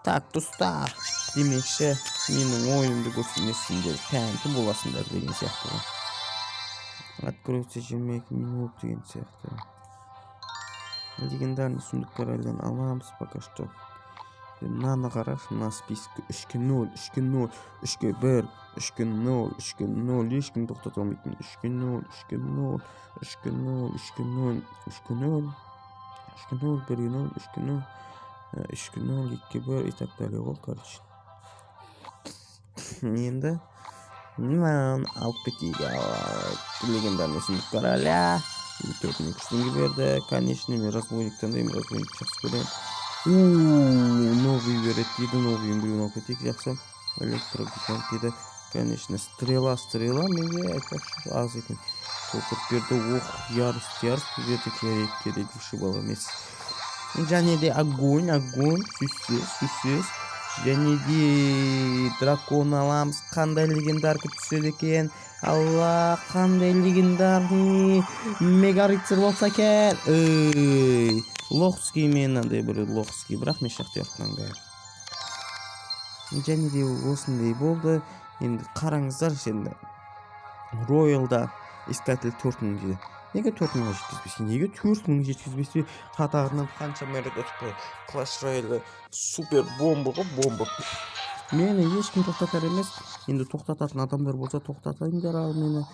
Так, достар. Демекші, менің ойымды көрсетмесіңдер, тәнті боласыңдар деген сияқты. Откройте 22 минут деген сияқты. Легендарный сундуктардан аламыз пока что. Мынаны қарашы, мына списокті 3-ке 0, 3-ке 0, 3-ке 1, 3-ке 0, 3-ке 0, ешкім тоқтата алмайтын. 3-ке 0, 3-ке 0, 3-ке 0, 3-ке 0, 3-ке 0, 3-ке 0, 1-ге 0, 3-ке 0, 3-ке 0, 2-ке 1 и так далее ғой, короче. Енді мынаны алып кетейік. Легендарный сундуктар аля. 4-нің күштіңге берді. Конечно, мен разбойниктан деймін, разбойник жақсы көремін. Новый берет дейді, новый ембрюн алып кетейік, жақсы. Электрогигант дейді. Конечно, стрела менде айтпақшы аз екен. Толтырып берді. Ох, ярыс берді, керек вышиб бала емес. Және де огонь, сүзсіз. Және де дракон аламыз. Қандай легендарка түседі екен. Алла, қандай легендарный мегарицер болса екен. Лохский менде бір лохский, бірақ мен шақты яқтынан бәрі. Және де осындай болды. Енді қараңыздар, енді Роялда искатель 4-ның дейді. Неге 4-ңға жеткізбесе? Неге 4-ңға жеткізбесе? Қатарынан қанша мәрет өтіп Clash Royale супер бомба ғой, бомба. Мені ешкім тоқтатар емес. Енді тоқтататын адамдар болса тоқтатайындар, ал мені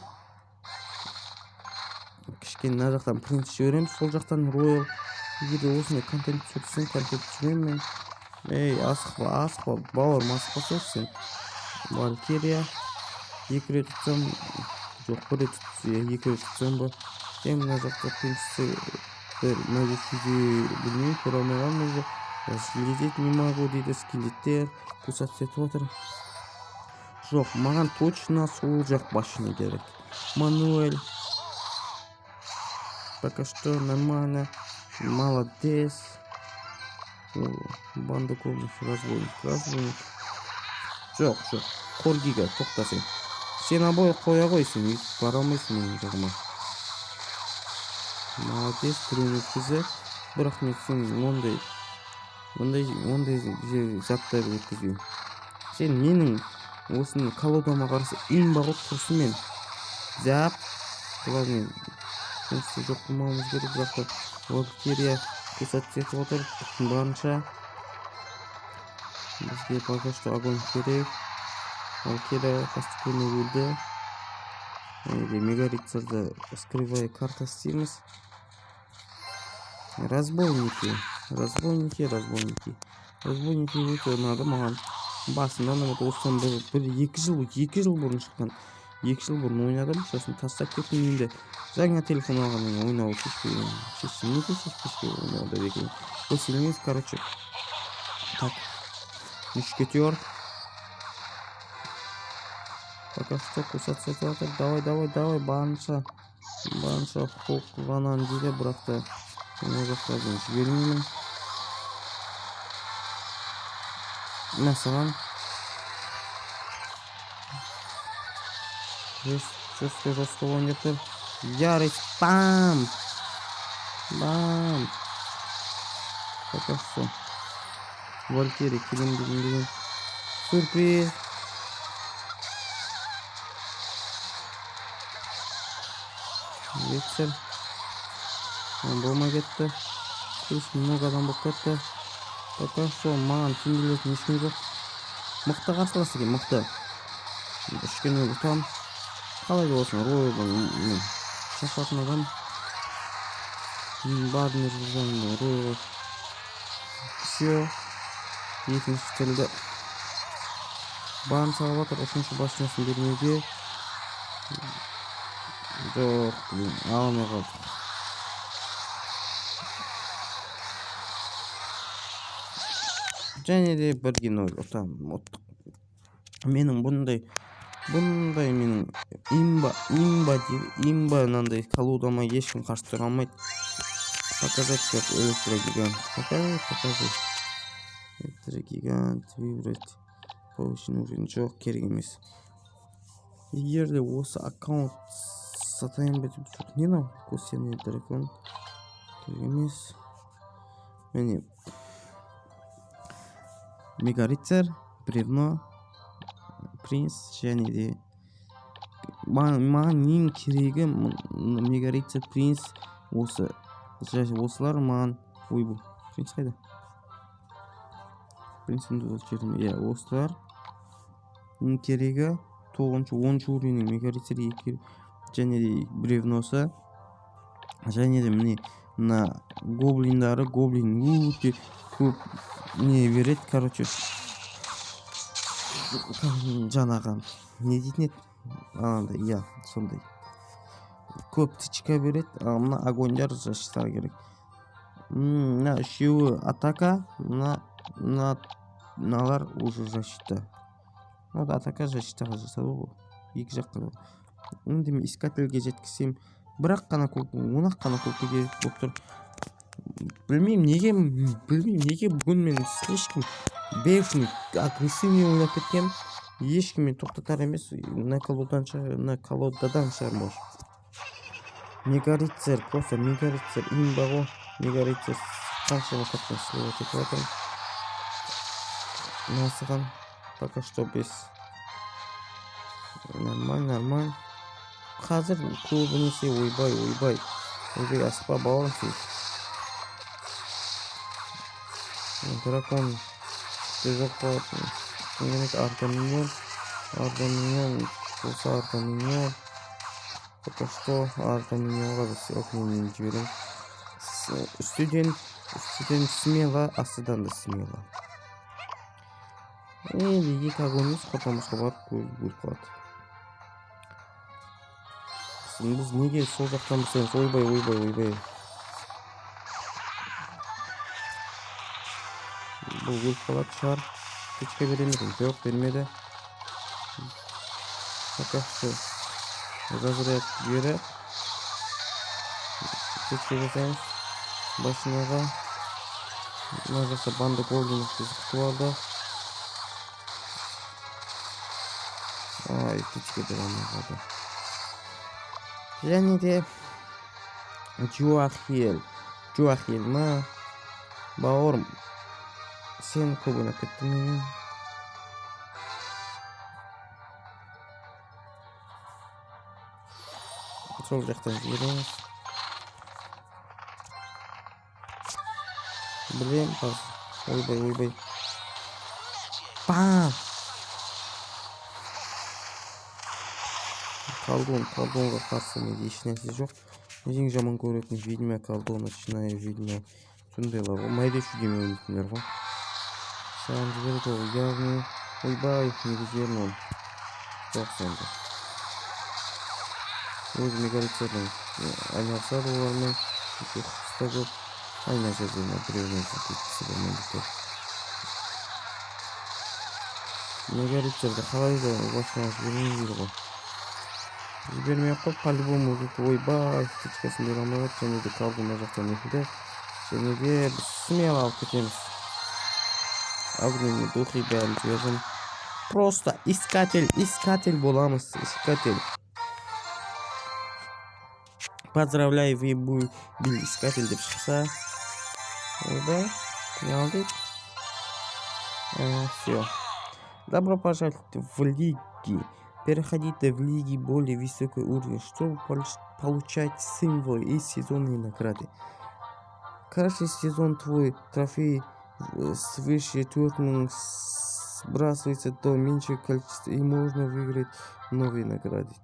кішкене мына жақтан принц жіберемін, сол жақтан Royal. Егер осындай контент түсірсең, контент түсіремін мен. Асықпа, бауырым, асықпа сен. Валькирия 2 рет тұтсам, жоқ, 1 рет тұтсам, 2 рет тұтсам ба. Мына жақта принцті мәжесіде білмеймін, көрамайған өзі. Разглядеть не могу дейді, скелеттер, кусаться етіп отыр. Жоқ, маған точно сол жақ башыны керек. Мануэль. Пока что нормально. Молодец. Банда комнат, разбойник. Жоқ. Коргига, тоқтасың. Сен обой қоя қойсын, бара алмайсың менің жағыма. Молодец, түрен өткізі. Бірақ мен сен ондай заттар өткізбеймін. Сен менің осының колодама қарсы имба қылып тұрсын мен. Зәп. Бұлар мен жұмысты жоқ қылмауымыз керек, бірақ Валькирия кусаться етіп отыр. Барынша. Бізге пока что огонь керек. Валькирия постепенно өлді. Мегарицерді скрывая карта істейміз. Разбойники өте ұнады маған. Басында осыдан бір 2 жыл бұрын шыққан. 2 жыл бұрын ойнадым, сосын тастап кеттім. Енді жаңа телефон алғаннан ойнауы шешпей ойнауды бекем. Поселеңіз, короче. Так. Мушкетер. Пока что кусаться етіп жатыр. Давай, барынша қоқылғанан дейді, бірақ та мына жақтардан жібермеймін. Мәсіған жестко ойнап тұр. Ярысь, бам. Пока что Валькирия келем деген сюрприз. Рыцарь. Болмай кетті. Много адам болып кетті. Пока что маған теңделетін ешкім жоқ. Мықты қарсылас екен, мықты. Үшкені ұтам. Қалай да болсын, Ройлдың шақпатын адам. Бардың жүрген Ройл. Все. Екінші тілді. Барын салып отыр, үшінші башынасын бермеуге. Жоқ, алмай қалды. Және де 1-0 ұтамын. Менің бұндай менің имба мынандай колодама ешкім қарсы тұра алмайды. Показать как электрогигант. Показать. Электрогигант, выбрать. Повышенный уровень. Жоқ, керек емес. Егер де осы аккаунт сатайын бетіп жоқ. Не мынау? Косяный дракон. Керек емес. Міне. мегарицар, бревно, принц және де маған ең керегі мегарицар, принц, осылар маған. Ойбу, принц қайда? Принцімді жерім. Иә, осылар ең керегі 9-10 уровенің мегарицар және де бревносы, және де мына гоблиндары, гоблин өте көп не береді, короче. Жаңағы не дейтін еді? Андай, иә, сондай көп тычка береді. Мына огоньдар жасау керек. Мына үшеуі атака, мыналар уже защита. Атака защитаға жасады ғой, екі жаққа. Енді мен искательге жеткізсем, бірақ қана он-ақ қана көкке керек болып тұр. Білмеймін неге бүгін мен ешкім бешеный агрессивный ойнап кеткем. Ешкім мен тоқтатар емес. На колодадан шығар, может. Мегарицар, просто мегарицар имба ғой. Мегарицар қаншама каттан сливать етіп жатырмын. Насыған пока что без. Нормально. Қазір көбінесе ойбай асықпа бауырым сен. Дракон жоқ болады. Керек артаминьон болса артаминьон. Пока что артаминьонға біз окненен жіберем. Үстіден смело, астыдан да смело. Енді екі огоньыз қотамызға барып өліп қалады. Біз неге сол жақтан бұрсаймыз? Ойбай. Бұл өліп қалады шығар. Тычка беремеді? Жоқ, бермеді. Пока что разряд беріп тычка жасаймыз. Басынаға мына жақта банда гоблинов күтіп алды. Ай, тычка бере алмады. Және де Джоахель ма? Бауырым, сен көп ойнап кеттің. Сол жақтан жібереміз. Білем, ойбай. Бам! Колдонға қарсы менде еш нәрсе жоқ. Ең жаман көретін ведьма, колдон, ночная ведьма. Сондайлар ғой, майда шүдеме өлетіндер ғой. Саған жіберді ғой, яғни ойбай, неге жіберін оны. Жоқ сенді. Өзі мегарицардан айналысады олармен. Еще қыста көп. Айна жерден біреумен кеткісі болмайды. Мегарицарды қалай да басына жібермей дейді ғой. Жібермей қойып, по-любому ойбай, тычкасын бере алмай өт, және де колдон жақтан өтілді. Және де біз смело алып кетеміз. Огненный дух и бәрін жібердім. Просто искатель боламыз, искатель. Поздравляю, вы били искатель деп шықса. Ойбай, не алдық. Все. Добро пожаловать в лиги. Переходите в лиги более высокий уровень, чтобы получать символы и сезонные награды. Каждый сезон твой трофей свыше 4 сбрасывается до меньшего количества и можно выиграть новые награды.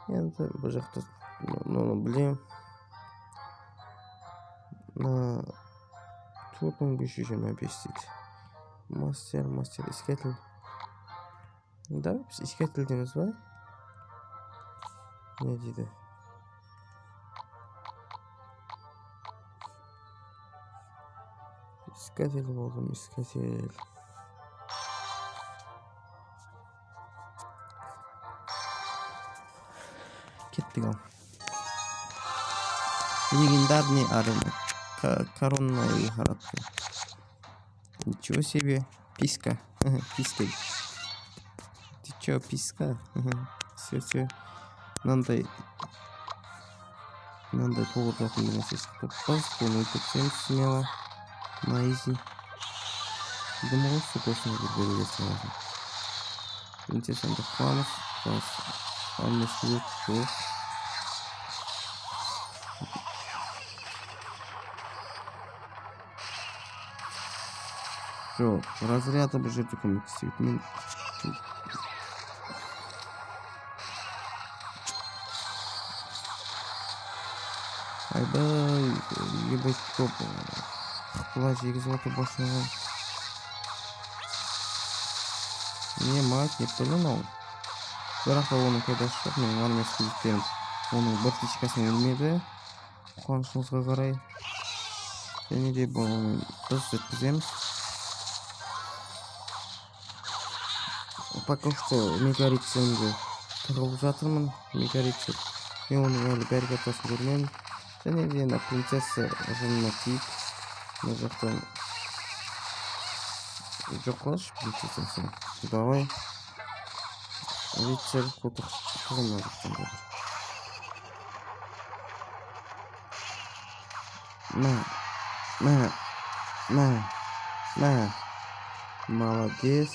Это божахта, блин. На 4 больше чем объяснить. Мастер, искатель. Да, искатель деміз ба? Не дейді? Искатель болдым, искатель. Кеттік ал. Легендарный арена. Коронная городка. Ничего себе. Писка. Писка. Ты чё, писка? Все. Надо толық нәрсесі топпас. Оны өтіпсем смело. На изи. Думал, что осыны белгилерсин лазым. Принцессаны кылабыз. Амнестия жок. Жок, разряды бул жерде көмөктөшөт. Мен айбай, ебать көп ыкпала жегизип атып башлаган. Не мать, не білем ау. Бірақ та оның пайдасы жоқ. Менің армия студенттерім оның бір фишкасын өлмеді. Қуанышымызға қарай. Және де бұл біз өткіземіз. Пока что мегарицемді тығылып жатырмын. Мегарицем. Мен оның әлі бәрі картасын көрмедім. Және де на принцесса жынына тиіп. Мына жақтан жоқ қылашы принцессасын. Давай. Рицарь қотық шығын мына жақтан жатыр. На. Молодец.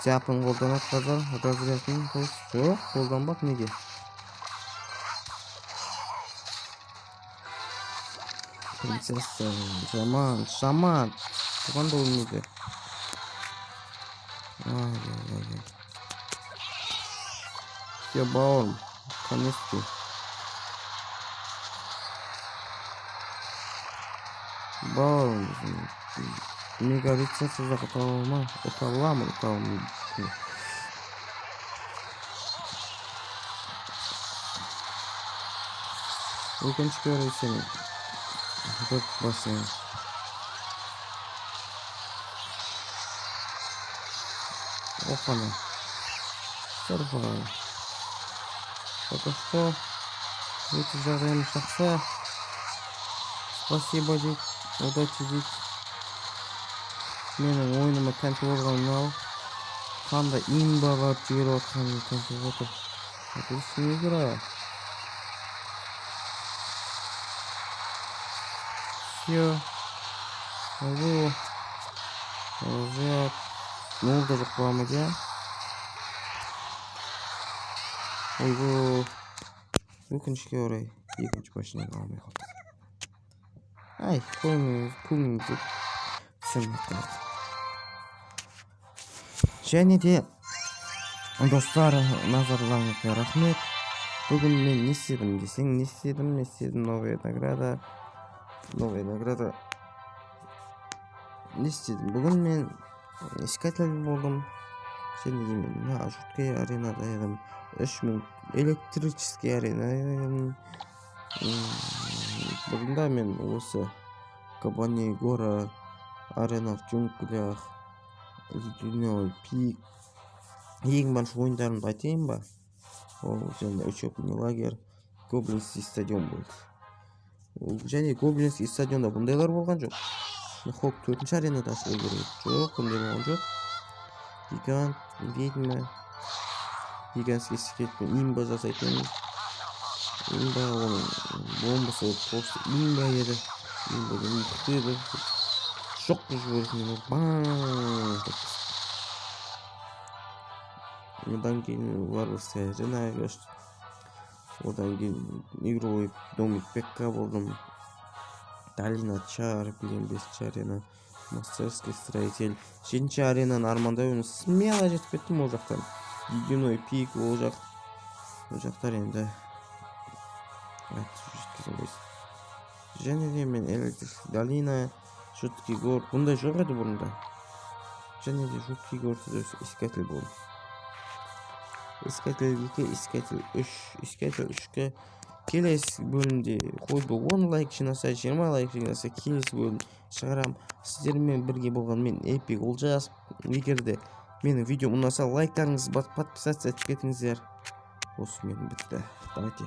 Тяпын қолданат қазір. Разрядын қос. Жоқ, қолданбақ неге? Принцесса, шаман. Бұған да өлмейді. Ай. Все, бауырым, конесте. Бауырым, мегалиценция жаққа табылма. Ұталамын. Өкінішке орай сені. Бұт басын. Опана. Сорвал. Пока что эти жағдайым жақсы. Спасибо дейт. Удачи дейт. Менің ойыныма тәнті болған мынау. Қандай имбалар жіберіп отқанын тәнті отыр. Отличная игра. Все. Алло. Разряд. Нол да жоқ бола ма де? Ойго. Өкінішке орай екінші машинаға алмай қалды. Ай, көңіліңізді түсірмей қалды. Және де достар, назарларыңызға рахмет. Бүгін мен не істедім десең, не істедім, новая награда. Не істедім? Бүгін мен искатель болдым. Және де мен жуткая аренада едім. 3000 электрический арена едім. Бұрында мен осы Кабани гора, арена в джунглях, ледяной пик. Ең бірінші ойындарымды айтайын ба? Ол және учебный лагерь, Гоблинский стадион болды. Және Гоблинский стадионда бұндайлар болған жоқ. Хок 4-ші аренада ашылу керек. Жоқ, бұндай болған жоқ. Гигант, ведьма, гигантский скелетпен имба жасайтын. Имба оның бомбасы просто имба еді. Имба мықты еді. Шоқ жіберетін баң. Одан кейін варварская арена көшті. Одан кейін игровой домик Пекка болдым. Долина Чар, білген 5-ші арена. Мастерский строитель. 7-ші аренаны армандай оны смело жетіп кеттім ол жақтан. Ледяной пик ол жақ. Ол жақтар енді жеткізім қойсын. Және де мен электрический долина, жуткий город. Бұндай жоқ еді бұрында. Және де жуткий город искатель болды. Искатель 2, искатель 3. Искатель 3-ке келесі бөлімде қойды 10 лайк жинаса, 20 лайк жинаса, келесі бөлім шығарам. Сіздермен бірге болған мен Эпик Олжас. Егерде менің видеом ұнаса, лайктарыңыз подписаться етіп кетіңіздер. Осы мен бітті. Давайте.